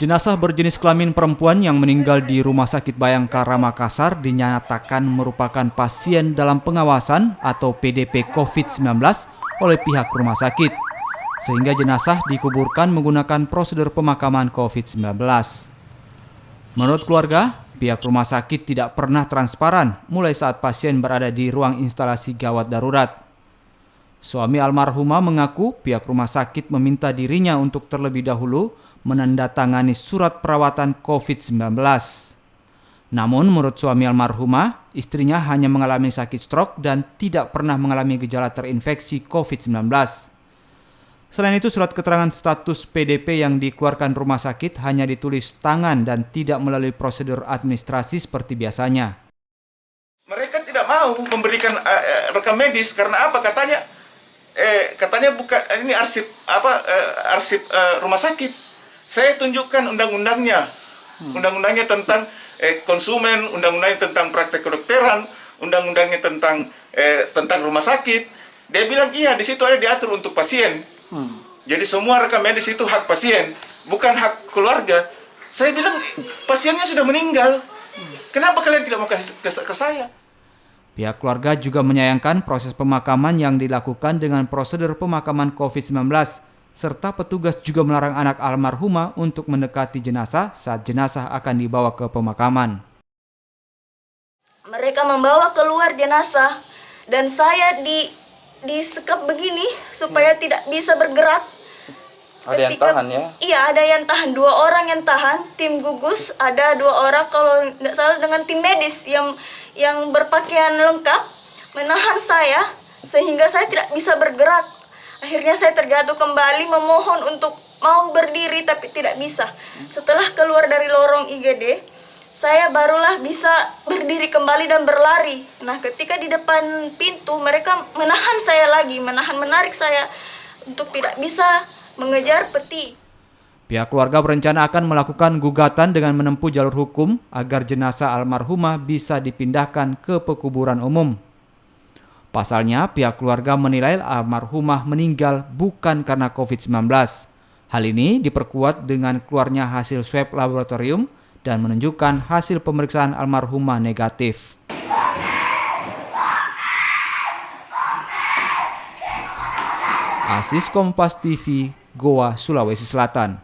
Jenazah berjenis kelamin perempuan yang meninggal di Rumah Sakit Bayangkara Makassar dinyatakan merupakan pasien dalam pengawasan atau PDP COVID-19 oleh pihak rumah sakit, sehingga jenazah dikuburkan menggunakan prosedur pemakaman COVID-19. Menurut keluarga, pihak rumah sakit tidak pernah transparan mulai saat pasien berada di ruang instalasi gawat darurat. Suami almarhumah mengaku pihak rumah sakit meminta dirinya untuk terlebih dahulu menandatangani surat perawatan COVID-19. Namun menurut suami almarhumah, istrinya hanya mengalami sakit stroke dan tidak pernah mengalami gejala terinfeksi COVID-19. Selain itu, surat keterangan status PDP yang dikeluarkan rumah sakit hanya ditulis tangan dan tidak melalui prosedur administrasi seperti biasanya. Mereka tidak mau memberikan rekam medis karena apa? Katanya bukan ini arsip rumah sakit. Saya tunjukkan undang-undangnya, undang-undangnya tentang konsumen, undang-undangnya tentang praktek kedokteran, undang-undangnya tentang rumah sakit. Dia bilang iya, di situ ada diatur untuk pasien. Jadi semua rekam medis itu hak pasien, bukan hak keluarga. Saya bilang pasiennya sudah meninggal. Kenapa kalian tidak mau kasih ke saya? Pihak keluarga juga menyayangkan proses pemakaman yang dilakukan dengan prosedur pemakaman COVID-19, serta petugas juga melarang anak almarhumah untuk mendekati jenazah saat jenazah akan dibawa ke pemakaman. Mereka membawa keluar jenazah dan saya disekap begini supaya tidak bisa bergerak. Ada yang tahan ya? Iya, ada yang tahan, 2 orang yang tahan, tim gugus, ada 2 orang kalau tidak salah dengan tim medis yang berpakaian lengkap menahan saya sehingga saya tidak bisa bergerak. Akhirnya saya terjatuh kembali memohon untuk mau berdiri tapi tidak bisa. Setelah keluar dari lorong IGD, saya barulah bisa berdiri kembali dan berlari. Nah, ketika di depan pintu mereka menahan saya lagi, menarik saya untuk tidak bisa mengejar peti. Pihak keluarga berencana akan melakukan gugatan dengan menempuh jalur hukum agar jenazah almarhumah bisa dipindahkan ke pekuburan umum. Pasalnya, pihak keluarga menilai almarhumah meninggal bukan karena COVID-19. Hal ini diperkuat dengan keluarnya hasil swab laboratorium dan menunjukkan hasil pemeriksaan almarhumah negatif. Asis Kompas TV, Goa, Sulawesi Selatan.